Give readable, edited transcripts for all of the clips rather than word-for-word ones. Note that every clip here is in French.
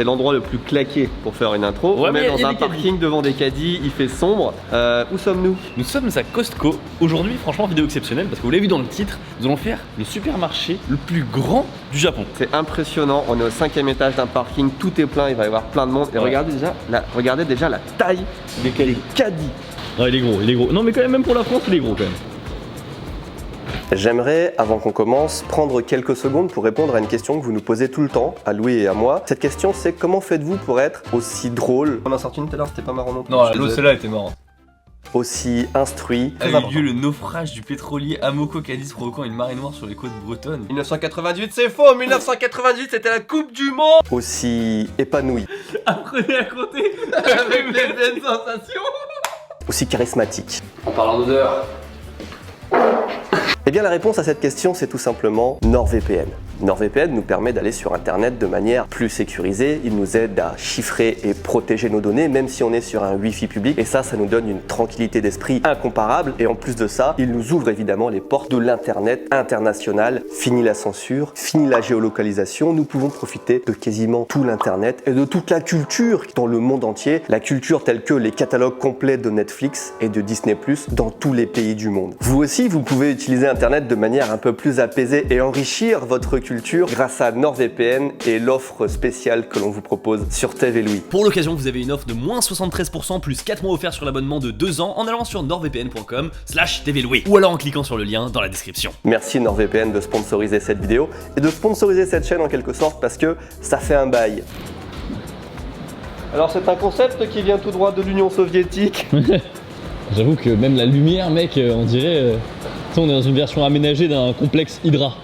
c'est l'endroit le plus claqué pour faire une intro. Ouais, on est dans un des parking devant des caddies, il fait sombre. Où sommes-nous? Nous sommes à Costco. Aujourd'hui, franchement, vidéo exceptionnelle parce que vous l'avez vu dans le titre, nous allons faire le supermarché le plus grand du Japon. C'est impressionnant, on est au 5e étage d'un parking, tout est plein, il va y avoir plein de monde. Et regardez déjà la taille des caddies. Ah, il est gros, il est gros. Non, mais quand même pour la France, il est gros quand même. J'aimerais, avant qu'on commence, prendre quelques secondes pour répondre à une question que vous nous posez tout le temps, à Louis et à moi. Cette question, c'est comment faites-vous pour être aussi drôle? On en a sorti une tout à l'heure, c'était pas marrant non plus. Non, l'autre, celle-là était marrante. Aussi instruit. A eu lieu le naufrage du pétrolier Amoco Cadiz provoquant une marée noire sur les côtes bretonnes. 1998, c'est faux! 1998, c'était la Coupe du Monde! Aussi épanoui. Apprenez à compter avec les belles sensations. Aussi charismatique. En parlant d'odeur. Eh bien la réponse à cette question c'est tout simplement NordVPN. NordVPN nous permet d'aller sur internet de manière plus sécurisée, il nous aide à chiffrer et protéger nos données même si on est sur un Wi-Fi public et ça nous donne une tranquillité d'esprit incomparable et en plus de ça, il nous ouvre évidemment les portes de l'internet international. Fini la censure, fini la géolocalisation, nous pouvons profiter de quasiment tout l'internet et de toute la culture dans le monde entier, la culture telle que les catalogues complets de Netflix et de Disney+ dans tous les pays du monde. Vous aussi, vous pouvez utiliser internet de manière un peu plus apaisée et enrichir votre culture grâce à NordVPN et l'offre spéciale que l'on vous propose sur TV Louis. Pour l'occasion, vous avez une offre de moins 73% plus 4 mois offerts sur l'abonnement de 2 ans en allant sur nordvpn.com/tvlouis ou alors en cliquant sur le lien dans la description. Merci NordVPN de sponsoriser cette vidéo et de sponsoriser cette chaîne en quelque sorte parce que ça fait un bail. Alors c'est un concept qui vient tout droit de l'Union soviétique. J'avoue que même la lumière, mec, on dirait... tu sais, on est dans une version aménagée d'un complexe Hydra.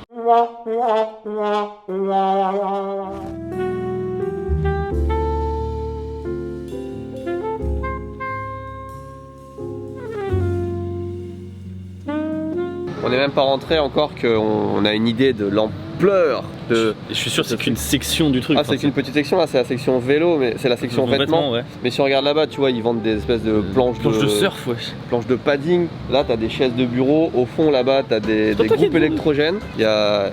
On n'est même pas rentré encore qu'on a une idée de l'ampleur de... Je suis sûr que c'est qu'une section du truc. Ah c'est qu'une petite section là, c'est la section vélo, mais c'est la section vêtements. Ouais. Mais si on regarde là-bas, tu vois, ils vendent des espèces de planches de surf, ouais. Planches de padding. Là, t'as des chaises de bureau. Au fond, là-bas, t'as des groupes électrogènes. Il y a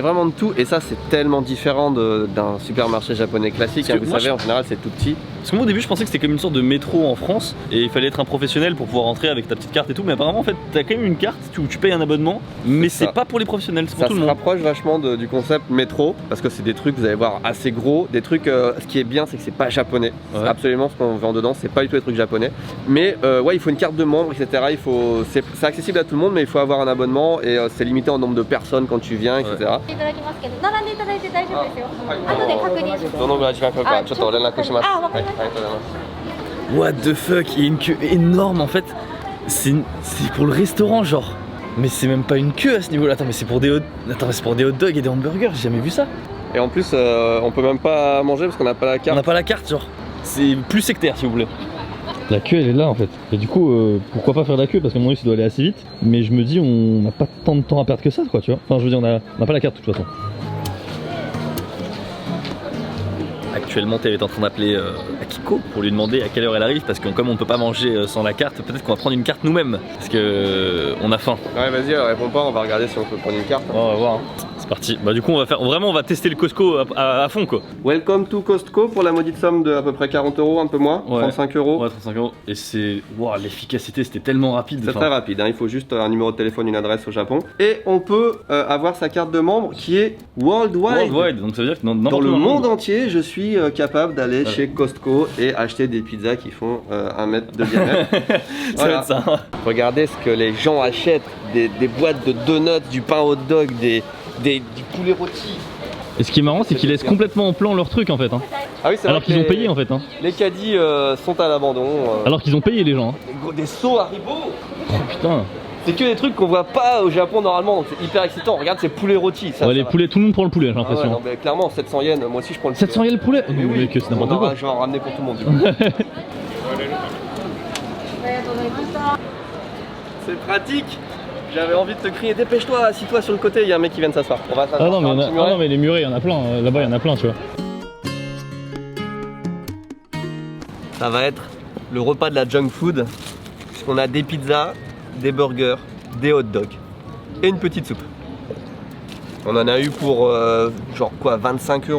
vraiment de tout. Et ça, c'est tellement différent d'un supermarché japonais classique. Hein, vous savez, en général, c'est tout petit. Parce que moi, au début, je pensais que c'était comme une sorte de métro en France. Et il fallait être un professionnel pour pouvoir entrer avec ta petite carte et tout. Mais apparemment, en fait, t'as quand même une carte où tu payes un abonnement. Mais c'est pas pour les professionnels, c'est pour tout le monde. Ça se rapproche vachement du concept métro. Parce que c'est des trucs, vous allez voir, assez gros. Des trucs, ce qui est bien, c'est que c'est pas japonais. Ouais. Absolument, ce qu'on vend dedans, c'est pas du tout des trucs japonais. Mais ouais, il faut une carte de membre, etc. C'est accessible à tout le monde, mais il faut avoir un abonnement et c'est limité en nombre de personnes quand tu viens, etc. What the fuck, il y a une queue énorme en fait. C'est pour le restaurant, genre. Mais c'est même pas une queue à ce niveau-là. Attends, mais c'est pour des hot dogs et des hamburgers. J'ai jamais vu ça. Et en plus, on peut même pas manger parce qu'on n'a pas la carte. On n'a pas la carte, genre. C'est plus sectaire, si vous voulez. La queue, elle est là en fait. Et du coup, pourquoi pas faire la queue? Parce qu'à mon avis, ça doit aller assez vite. Mais je me dis, on n'a pas tant de temps à perdre que ça, quoi, tu vois. Enfin, je veux dire, on n'a pas la carte de toute façon. Actuellement, Théo est en train d'appeler Akiko pour lui demander à quelle heure elle arrive parce que comme on peut pas manger sans la carte, peut-être qu'on va prendre une carte nous-mêmes parce que on a faim. Ouais, vas-y, elle répond pas, on va regarder si on peut prendre une carte. Ouais, on va voir. C'est parti. Bah du coup, on va tester le Costco à fond quoi. Welcome to Costco pour la maudite somme de à peu près 40 €, un peu moins, ouais. 35 €. Ouais, 35 €. Et c'est waouh, l'efficacité, c'était tellement rapide. C'est très rapide, hein. Il faut juste un numéro de téléphone, une adresse au Japon. Et on peut avoir sa carte de membre qui est worldwide. Worldwide, donc ça veut dire que dans le monde entier, je suis capable d'aller chez Costco et acheter des pizzas qui font 1 mètre de diamètre. Ça va être ça. Regardez ce que les gens achètent, des boîtes de donuts, du pain hot dog, du poulet rôti. Et ce qui est marrant, c'est qu'ils laissent complètement en plan leur truc en fait. Hein. Ah oui, c'est alors qu'ils ont payé en fait. Hein. Les caddies sont à l'abandon. Alors qu'ils ont payé les gens. Hein. Des seaux Haribo. Oh putain. C'est que des trucs qu'on voit pas au Japon normalement, donc c'est hyper excitant. Regarde ces poulets rôtis. Ouais, les poulets, tout le monde prend le poulet, j'ai l'impression. Ah ouais, non, mais clairement, 700 yens, moi aussi je prends le poulet. 700 yens le poulet? Mais oui, c'est n'importe quoi. Je vais en ramener pour tout le monde du coup. C'est pratique. J'avais envie de te crier, dépêche-toi, assis-toi sur le côté, il y a un mec qui vient de s'asseoir. On va non, mais les murets, il y en a plein. Là-bas, il y en a plein, tu vois. Ça va être le repas de la junk food. Puisqu'on a des pizzas, des burgers, des hot dogs et une petite soupe. On en a eu pour genre quoi, 25 €.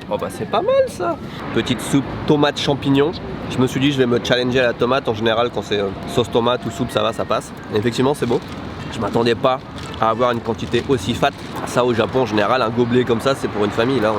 Oh bah c'est pas mal ça. Petite soupe tomate champignon. Je me suis dit je vais me challenger à la tomate. En général quand c'est sauce tomate ou soupe ça va, ça passe. Et effectivement c'est beau. Je m'attendais pas à avoir une quantité aussi fat. Ça au Japon en général un gobelet comme ça c'est pour une famille. Là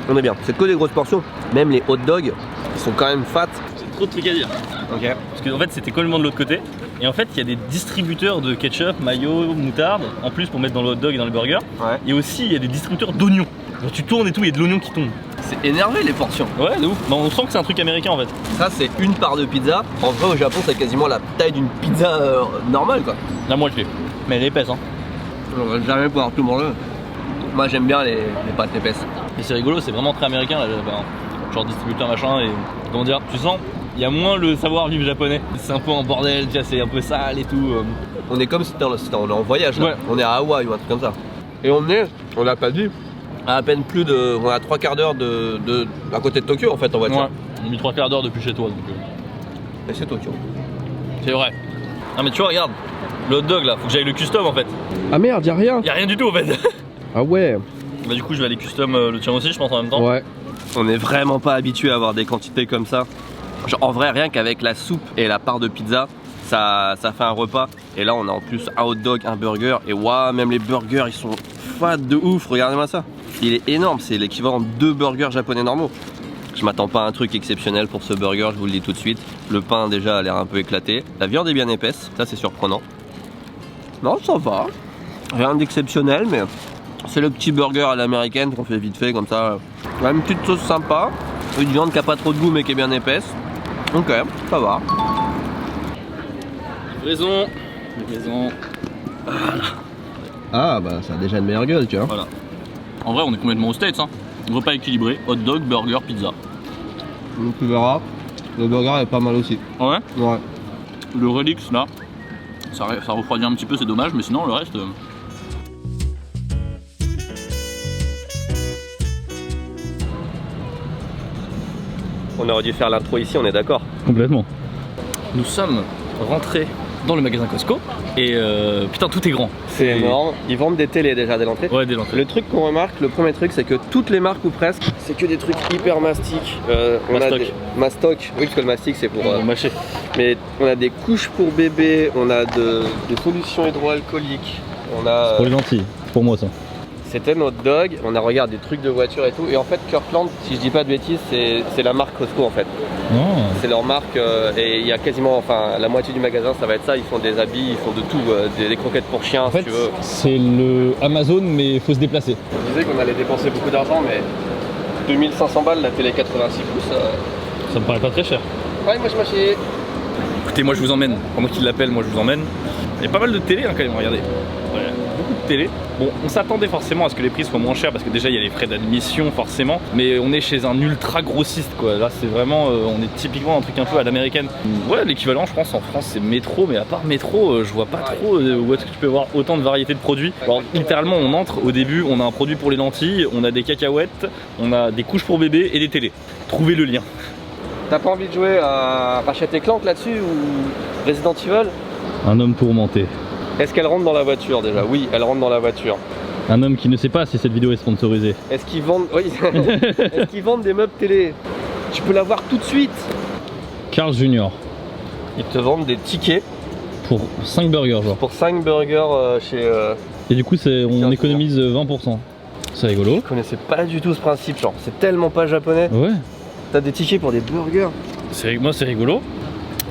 on est bien. C'est que des grosses portions. Même les hot dogs ils sont quand même fat. C'est trop de trucs à dire. Ok. Parce qu'en fait c'était complètement de l'autre côté. Et en fait il y a des distributeurs de ketchup, mayo, moutarde, en plus pour mettre dans le hot dog et dans le burger. Ouais. Et aussi il y a des distributeurs d'oignons. Genre tu tournes et tout, il y a de l'oignon qui tombe. C'est énervé les portions. Ouais de ouf. Bah, on sent que c'est un truc américain en fait. Ça c'est une part de pizza. En vrai au Japon c'est quasiment la taille d'une pizza normale quoi. La moitié. Mais elle est épaisse hein. On va jamais pouvoir tout manger. Moi j'aime bien les pâtes épaisses. Et c'est rigolo, c'est vraiment très américain là, genre distributeur machin et comment dire, tu sens, il y a moins le savoir-vivre japonais. C'est un peu en bordel, tu vois, c'est un peu sale et tout. On est comme si on est en voyage là. Ouais. On est à Hawaï ou un truc comme ça. Et on l'a pas dit, à peine plus de. On a 3/4 d'heure à côté de Tokyo en fait en voiture. Ouais, on a mis 3/4 d'heure depuis chez toi donc. Et c'est Tokyo. C'est vrai. Non mais tu vois, regarde, le hot dog là, faut que j'aille le custom en fait. Ah merde, y'a rien. Y'a rien du tout en fait. Ah ouais. Bah du coup je vais aller custom le tien aussi je pense en même temps. Ouais. On est vraiment pas habitué à avoir des quantités comme ça. Genre en vrai rien qu'avec la soupe et la part de pizza, ça fait un repas. Et là on a en plus un hot dog, un burger. Et waouh, même les burgers ils sont fat de ouf, regardez-moi ça. Il est énorme, c'est l'équivalent de 2 burgers japonais normaux. Je m'attends pas à un truc exceptionnel pour ce burger, je vous le dis tout de suite. Le pain déjà a l'air un peu éclaté. La viande est bien épaisse, ça c'est surprenant. Non ça va, rien d'exceptionnel mais c'est le petit burger à l'américaine qu'on fait vite fait comme ça. Ouais, une petite sauce sympa, une viande qui a pas trop de goût mais qui est bien épaisse. Ok, ça va. Livraison. Ah bah ça a déjà une meilleure gueule tu vois. Voilà. En vrai on est complètement aux States hein. Repas équilibré, hot dog, burger, pizza. Donc tu verras, le burger est pas mal aussi. Ouais. Ouais. Le Relix là, ça refroidit un petit peu, c'est dommage, mais sinon le reste. On aurait dû faire l'intro ici, on est d'accord. Complètement. Nous sommes rentrés dans le magasin Costco et putain tout est grand. C'est énorme. Ils vendent des télés déjà dès l'entrée. Ouais dès l'entrée. Le truc qu'on remarque, le premier truc, c'est que toutes les marques ou presque, c'est que des trucs hyper mastiques. On a Mastoc. des mastoc, oui parce que le mastic c'est pour. Mâcher. Mais on a des couches pour bébé, on a des solutions hydroalcooliques, on a. Pour les lentilles, pour moi ça. C'était notre dog, on a regardé des trucs de voiture et tout. Et en fait, Kirkland, si je dis pas de bêtises, c'est la marque Costco en fait. Oh. C'est leur marque et il y a quasiment, enfin, la moitié du magasin, ça va être ça. Ils font des habits, ils font de tout, des croquettes pour chiens, En fait, si tu veux. c'est le Amazon, mais il faut se déplacer. On disait qu'on allait dépenser beaucoup d'argent, mais 2500 balles la télé 86 pouces. Ça me paraît pas très cher. Ouais, moi je m'achète. Écoutez, moi je vous emmène. Pendant qu'il l'appelle, moi je vous emmène. Il y a pas mal de télé hein, quand même, regardez. Ouais, beaucoup de télé. Bon, on s'attendait forcément à ce que les prix soient moins chers parce que déjà il y a les frais d'admission forcément. Mais on est chez un ultra grossiste quoi. Là c'est vraiment, on est typiquement un truc un peu à l'américaine. Ouais, l'équivalent je pense en France c'est Métro, mais à part Métro, je vois pas trop où est-ce que tu peux voir autant de variétés de produits. Alors littéralement on entre, au début on a un produit pour les lentilles, on a des cacahuètes, on a des couches pour bébé et des télés. Trouvez le lien. T'as pas envie de jouer à Ratchet & Clank là-dessus ou Resident Evil? Un homme tourmenté. Est-ce qu'elle rentre dans la voiture déjà? Oui, elle rentre dans la voiture. Un homme qui ne sait pas si cette vidéo est sponsorisée. Est-ce qu'ils vendent... Oui. Est-ce qu'ils vendent des meubles télé? Tu peux l'avoir tout de suite. Carl Junior. Ils te vendent des tickets Pour 5 burgers genre. pour 5 burgers chez... Et du coup on économise 20%. C'est rigolo. Je connaissais pas du tout ce principe, genre c'est tellement pas japonais. Ouais. T'as des tickets pour des burgers. Moi c'est rigolo.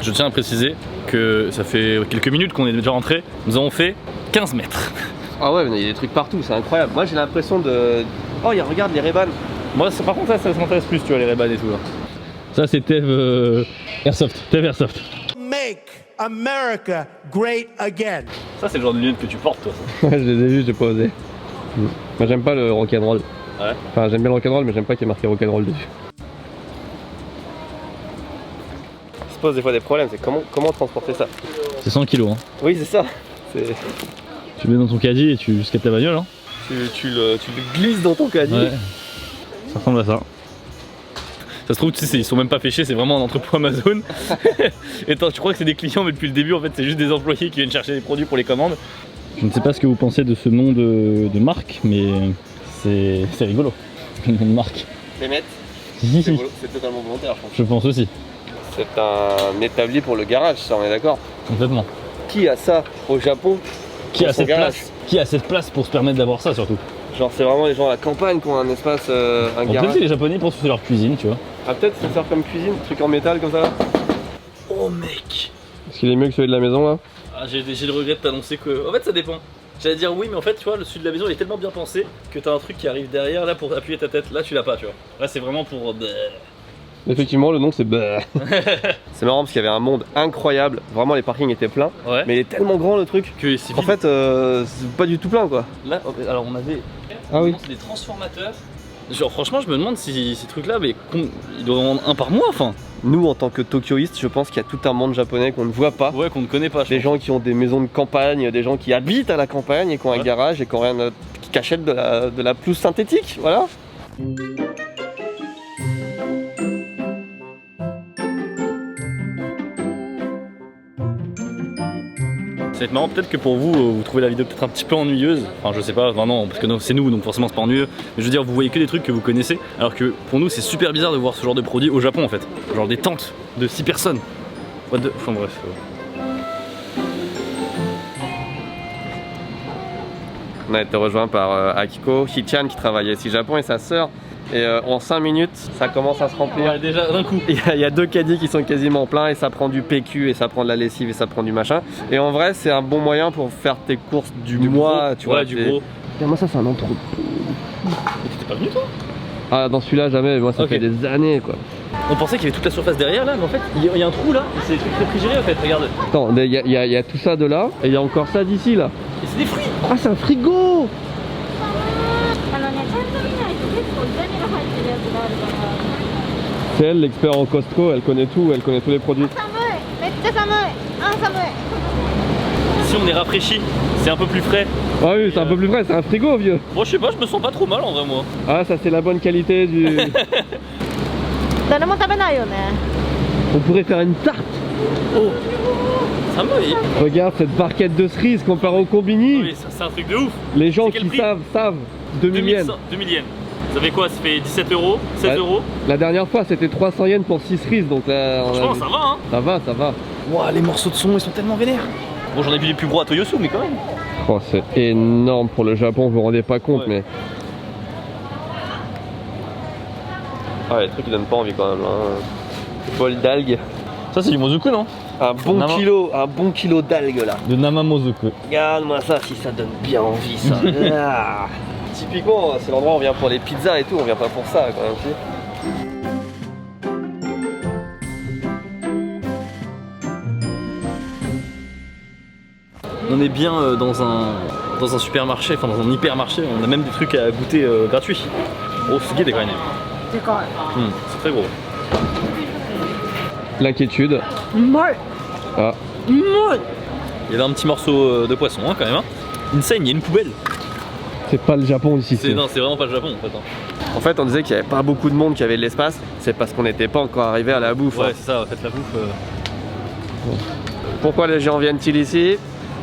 Je tiens à préciser que ça fait quelques minutes qu'on est déjà rentré. Nous avons fait 15 mètres. Ah ouais, mais il y a des trucs partout, c'est incroyable. Moi j'ai l'impression de... Oh, regarde les Ray-Ban. Moi par contre ça m'intéresse plus, tu vois, les Ray-Ban et tout là. Ça c'est Tev Airsoft. Tev Airsoft. Make America great again. Ça c'est le genre de lunettes que tu portes toi. Ouais, je les ai vus, j'ai pas osé. Moi j'aime pas le rock'n'roll. Ouais. Enfin j'aime bien le rock'n'roll, mais j'aime pas qu'il y ait marqué rock'n'roll dessus. Il se pose des fois des problèmes, c'est comment transporter ça? C'est 100 kilos hein. Oui c'est ça. Tu le mets dans ton caddie et tu escapes ta bagnole hein. Tu le glisses dans ton caddie. Ouais. Ça ressemble à ça. Ça se trouve, tu sais, ils sont même pas fichés, c'est vraiment un entrepôt Amazon. Et attends, tu crois que c'est des clients, mais depuis le début, en fait, c'est juste des employés qui viennent chercher des produits pour les commandes. Je ne sais pas ce que vous pensez de ce nom de marque, mais c'est rigolo. Le nom de marque. Mehmet, Si, si, c'est totalement volontaire, je pense. je pense aussi. C'est un établi pour le garage, ça, on est d'accord. Complètement. Qui a ça au Japon? Qui a Pour son cette garage. place? Qui a cette place pour se permettre d'avoir ça surtout? Genre, c'est vraiment les gens à la campagne qui ont un espace, un Bon, garage. peut-être que les Japonais pensent que c'est leur cuisine, tu vois. Ah, peut-être ça sert comme cuisine, truc en métal comme ça là. Oh mec. Est-ce qu'il est mieux que celui de la maison là? Ah, j'ai le regret de t'annoncer que. En fait, ça dépend. J'allais dire oui, mais en fait, tu vois, le sud de la maison il est tellement bien pensé que t'as un truc qui arrive derrière là pour appuyer ta tête. Là, tu l'as pas, tu vois. Là, c'est vraiment pour. Effectivement, le nom c'est C'est marrant parce qu'il y avait un monde incroyable. Vraiment, les parkings étaient pleins. Ouais. Mais il est tellement grand le truc. Que c'est En fait, c'est pas du tout plein quoi. là, alors on avait. Ah oui. C'est des transformateurs. Genre, franchement, je me demande si ces trucs là, mais ils doivent en vendre un par mois, enfin. Nous, en tant que Tokyoïstes, je pense qu'il y a tout un monde japonais qu'on ne voit pas. Ouais, qu'on ne connaît pas. je Des pense. gens qui ont des maisons de campagne, des gens qui habitent à la campagne et qui ont un Ouais. garage et qui ont rien qui achètent de la pelouse synthétique, voilà. Ça va être marrant, peut-être que pour vous, vous trouvez la vidéo peut-être un petit peu ennuyeuse. Enfin, je sais pas, enfin non, parce que c'est nous, donc forcément c'est pas ennuyeux. Mais je veux dire, vous voyez que des trucs que vous connaissez, alors que pour nous, c'est super bizarre de voir ce genre de produit au Japon en fait. Genre des tentes de 6 personnes. What the... Enfin bref. On a été rejoint par Akiko Hichan qui travaillait ici au Japon et sa sœur. Et en 5 minutes, ça commence à se remplir. Ouais, déjà d'un coup. Il y a 2 caddies qui sont quasiment pleins et ça prend du PQ et ça prend de la lessive et ça prend du machin. Et en vrai, c'est un bon moyen pour faire tes courses du mois, gros. tu vois. Ouais, du gros. Moi, ça, c'est un entrepôt. T'étais pas venu toi? Ah, dans celui-là, jamais. Moi, ça Ok. fait des années, quoi. On pensait qu'il y avait toute la surface derrière là, mais en fait, il y a un trou là, et c'est des trucs réfrigérés en fait, regarde. Attends, il y a tout ça de là et il y a encore ça d'ici, là. Et c'est des fruits. Ah, c'est un frigo! ちゃんと見ないと結構痛みが入ってるやつがあるから C'est elle, l'expert en Costco, elle connaît tout, elle connaît tous les produits. 寒いめっちゃ寒いあ寒い Si on est rafraîchi, c'est un peu plus frais. Ah oui, c'est un peu plus vrai, c'est un frigo, vieux. Moi je sais pas, je me sens pas trop mal en vrai moi. Ah, ça, c'est la bonne qualité du. 誰も食べないよね On pourrait faire une tarte. Oh, ça me oui. Regarde cette barquette de cerises comparée au combini. Oui, ça c'est un truc de ouf. Les gens C'est quel qui prix savent. 2000 yens. 2000 yens. Ça fait quoi? Ça fait 17 euros, 16 Ouais. euros. La dernière fois, c'était 300 yens pour 6 cerises, donc là. on a Franchement, vu. ça va hein. Ça va, ça va. Ouah, les morceaux de son ils sont tellement vénères. Bon, j'en ai vu les plus gros à Toyosu, mais quand même. Oh, c'est énorme pour le Japon, vous vous rendez pas compte, Ouais. mais. Ah, les trucs qui donnent pas envie quand même. Hein. Bol d'algues. Ça, c'est du Mozoku, non? Un bon kilo d'algues là. De Namamozoku. Regarde-moi ça, si ça donne bien envie ça. Ah. Typiquement, c'est l'endroit où on vient pour les pizzas et tout, on vient pas pour ça quand même. Si. On est bien dans un supermarché, enfin dans un hypermarché, on a même des trucs à goûter gratuits. Oh, c'est guide quand même. でかい C'est très gros. L'inquiétude. うまい Ah. うまい Il y avait un petit morceau de poisson hein, quand même. Hein. Insane, il y a une poubelle. C'est pas le Japon ici. Non, c'est vraiment pas le Japon en fait. Hein. En fait, on disait qu'il n'y avait pas beaucoup de monde qui avait de l'espace. C'est parce qu'on n'était pas encore arrivé à la bouffe. Ouais, hein. c'est ça, faites la bouffe. Pourquoi les gens viennent-ils ici?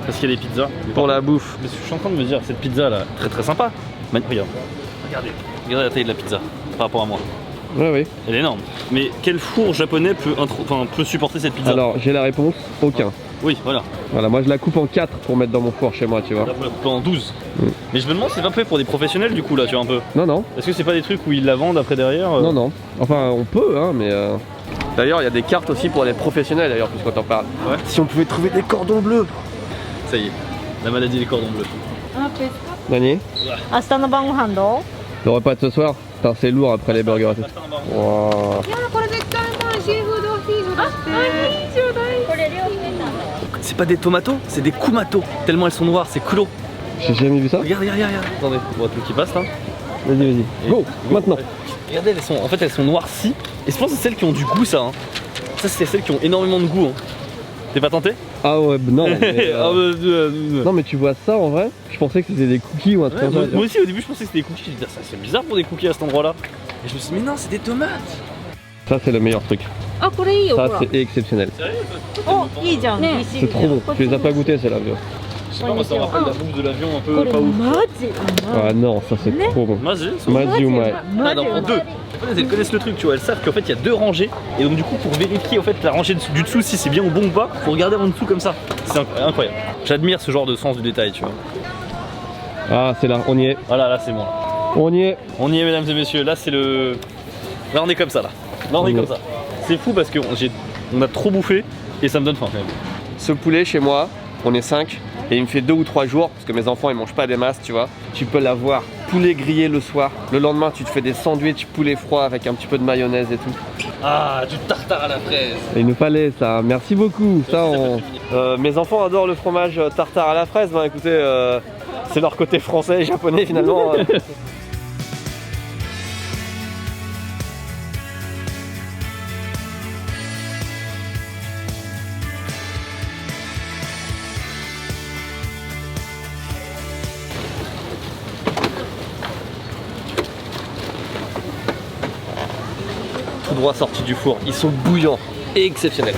Parce qu'il y a des pizzas. Pour la bouffe. Mais je suis en train de me dire, cette pizza là, très très sympa. Regarde. Regardez la taille de la pizza par rapport à moi. Ouais, oui. Elle est énorme. Mais quel four japonais peut supporter cette pizza? Alors, j'ai la réponse. Aucun. Oui, voilà. Voilà, moi je la coupe en 4 pour mettre dans mon four chez moi, tu vois. Là, vous la coupez en 12. Mm. Mais je me demande, c'est pas fait pour des professionnels du coup là, tu vois un peu. Non, non. Est-ce que c'est pas des trucs où ils la vendent après derrière Non, non. Enfin, on peut, hein, mais. D'ailleurs, il y a des cartes aussi pour les professionnels, d'ailleurs, puisqu'on t'en parle. Ouais. Si on pouvait trouver des cordons bleus. Ça y est, la maladie des cordons bleus. あペスカ Nani 明日の晩ご飯どう Le repas de ce soir. Putain, c'est lourd après les burgers et tout. Wow. いやこれ絶対うまいシーフードアヒージョだってこれ両面なんだよ C'est pas des tomatos, c'est des kumato. Tellement elles sont noires, c'est clos. J'ai jamais vu ça. Regarde. Attendez, on voit tout qui passe là. Vas-y, vas-y. Go, maintenant. Regardez, elles sont noircies. Et je pense que c'est celles qui ont du goût ça. Hein. Ça c'est celles qui ont énormément de goût. Hein. T'es pas tenté? Ah ouais, non. Mais, Ah, non, mais tu vois ça en vrai? Je pensais que c'était des cookies ou un truc Ouais, comme ça. moi aussi au début je pensais que c'était des cookies. Je me disais, ça c'est bizarre pour des cookies à cet endroit là. Et je me suis dit mais non c'est des tomates. Ça, c'est le meilleur truc. あこれいいよほ Ça, ら c'est exceptionnel.おいいじゃんね C'est trop bon. Tu les as pas goûtés, celles-là, vieux. Je sais pas, moi ça me rappelle la bouffe de l'avion un peu pas ouf. Ah non, ça c'est trop bon. Vas-y, Maziumai. Ah non, en deux. Elles connaissent le truc, tu vois, elles savent qu'en fait il y a deux rangées et donc du coup pour vérifier en fait la rangée du dessous si c'est bien ou bon ou pas, faut regarder en dessous comme ça. C'est incroyable. J'admire ce genre de sens du détail, tu vois. Ah c'est là, on y est. Voilà, là c'est bon. On y est. On y est mesdames et messieurs, là c'est le... Là on est comme ça là. Là on est comme ça. C'est fou parce qu'on a trop bouffé et ça me donne faim quand même. Ce poulet chez moi, on est 5 et il me fait 2 ou 3 jours parce que mes enfants ils mangent pas des masses, tu vois. Tu peux l'avoir poulet grillé le soir. Le lendemain, tu te fais des sandwichs poulet froid avec un petit peu de mayonnaise et tout. Ah, du tartare à la fraise. Et il nous fallait ça. Merci beaucoup. Mes enfants adorent le fromage tartare à la fraise. Ben écoutez, c'est leur côté français et japonais finalement. Tout droit sorti du four. Ils sont bouillants et exceptionnels.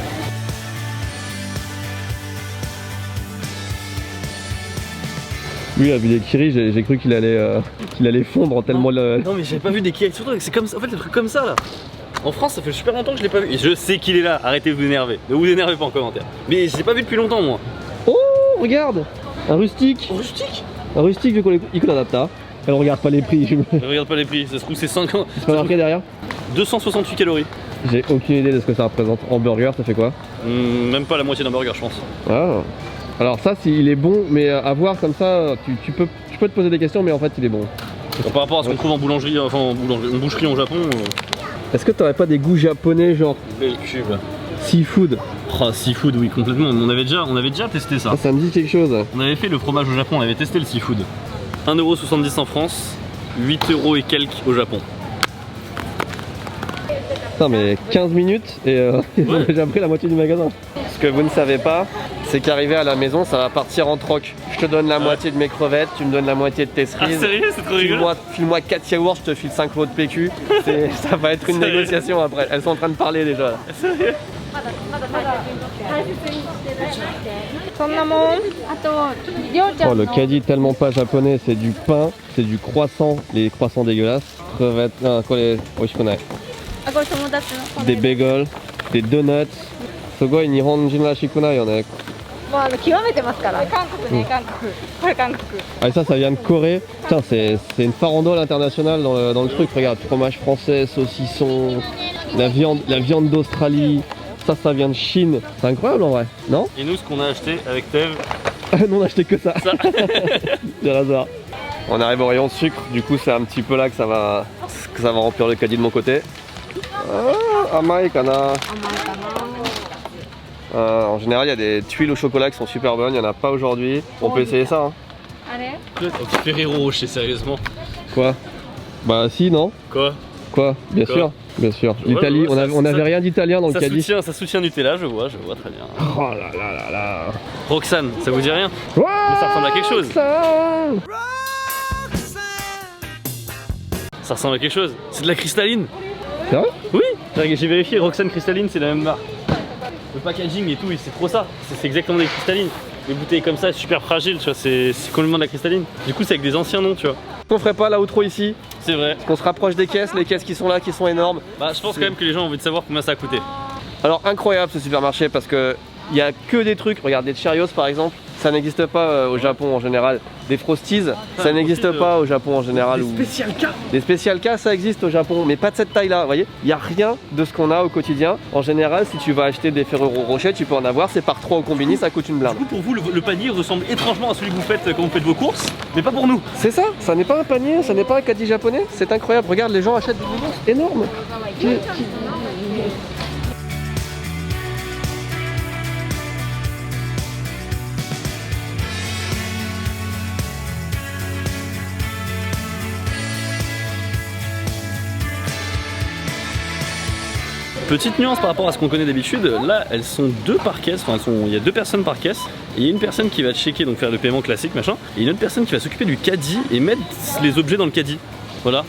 Lui, a vu les kiri, j'ai cru qu'il allait fondre tellement le. Non mais j'avais pas vu des kiri, surtout c'est comme ça, en fait des trucs comme ça là. En France ça fait super longtemps que je l'ai pas vu. Et je sais qu'il est là, arrêtez de vous énerver. Ne vous énervez pas en commentaire. Mais je l'ai pas vu depuis longtemps moi. Oh, regarde, un rustique. Rustique. Un rustique vu qu'on est adapta. Elle regarde pas les prix. Je regarde pas les prix, ça se trouve c'est 50. C'est pas marqué derrière? 268 calories. J'ai aucune idée de ce que ça représente. En burger, ça fait quoi? Même pas la moitié d'un burger je pense. Ah. Alors ça, il est bon, mais à voir comme ça, tu peux te poser des questions, mais en fait, il est bon. Bon, par rapport à ce qu'on trouve en boulangerie, enfin en boucherie en Japon. Est-ce que t'aurais pas des goûts japonais, genre Belle cube. seafood? Oh, seafood, oui, complètement. On avait déjà testé ça. Ah, ça me dit quelque chose. On avait fait le fromage au Japon, on avait testé le seafood. 1,70€ en France, 8€ et quelques au Japon. Putain, mais 15 minutes et ils ont déjà pris la moitié du magasin. Ce que vous ne savez pas, c'est qu'arrivé à la maison, ça va partir en troc. Je te donne la moitié de mes crevettes, tu me donnes la moitié de tes Ah cerises. sérieux, c'est trop rigolo. File-moi 4 yaourts, je te file 5 lots de PQ. Ça va être une Sérieux négociation après. Elles sont en train de parler déjà. Là. Sérieux. そんなもんあとりょうちゃ Oh, ん le の caddie tellement pas japonais, c'est du pain, c'est du croissant, les croissants dégueulasses, crevettes, quoi les oshikunai, あこれ友達のこ des れ bagels, des donuts. すごい日本人らしくないよね。もう極めてますから韓国ね韓国これ韓国 Ah, et ça vient de Corée. Putain, c'est une farandole internationale dans le truc. Regarde, fromage français, saucisson, la viande d'Australie. Ça vient de Chine. C'est incroyable en vrai, non? Et nous, ce qu'on a acheté avec Tev, Non, on a acheté que ça. Quel hasard. On arrive au rayon de sucre, du coup c'est un petit peu là que ça va remplir le caddie de mon côté. Ah, amai kana. En général, il y a des tuiles au chocolat qui sont super bonnes, il n'y en a pas aujourd'hui. On peut essayer ça. Hein. あれ un petit Ferrero Rocher, sérieusement. Quoi? Bah si, non? Quoi? Quoi? Bien Quoi? sûr, bien sûr. Ouais, L'Italie, ouais, on avait ça- rien d'italien dans le caddie. Ça soutient Nutella, je vois très bien. Oh là là là là. Roxane, ça vous dit rien? Mais ça ressemble à quelque chose. Ça ressemble à quelque chose. C'est de la cristalline. C'est vrai? Oui, j'ai vérifié, Roxane Cristalline, c'est la même marque. Le packaging et tout, c'est trop ça. C'est exactement des cristallines. Les bouteilles comme ça, super fragiles, tu vois, c'est complètement de la cristalline. Du coup, c'est avec des anciens noms, tu vois. On ferait pas la outro ici, C'est vrai. qu'on se rapproche des caisses, les caisses qui sont là, qui sont énormes. Bah, je pense quand même que les gens ont envie de savoir combien ça a coûté. Alors incroyable ce supermarché parce que il y a que des trucs, regarde des Cheerios par exemple, ça n'existe pas au Japon en général. Des Frosties, ça n'existe Frosties, pas au Japon en général. Des spécial cas. Des spécial cas, ça existe au Japon, mais pas de cette taille-là, vous voyez. Il n'y a rien de ce qu'on a au quotidien. En général, si tu vas acheter des Ferrero Rocher, tu peux en avoir, c'est par 3 au combini, ça coûte une blinde. Du coup, pour vous, le panier ressemble étrangement à celui que vous faites quand vous faites vos courses, mais pas pour nous. C'est ça n'est pas un panier, ça n'est pas un caddie japonais, c'est incroyable. Regarde, les gens achètent des nounours énormes. Petite nuance par rapport à ce qu'on connaît d'habitude, là elles sont deux par caisse, enfin il y a deux personnes par caisse, et il y a une personne qui va checker, donc faire le paiement classique machin, et une autre personne qui va s'occuper du caddie et mettre les objets dans le caddie. Voilà.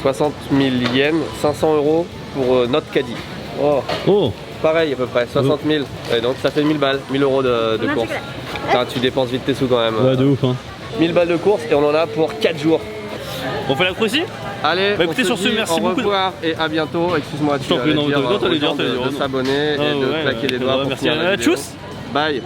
60 000 yens, 500 € pour notre caddie. Oh, Oh, pareil à peu près, 60 000. Et donc ça fait 1000 balles, 1000 euros de course. Putain, tu dépenses vite tes sous quand même. Ouais, de ouf, hein. 1000 balles de course et on en a pour 4 jours. On fait la course ici? Allez, bah écoutez, on sur se ce, dit merci au beaucoup. revoir et à bientôt. Excuse-moi, tu t'en prie, non, dire t'allais aux dire, gens de s'abonner et de claquer les doigts pour merci. finir la vidéo. Tchuss. Bye.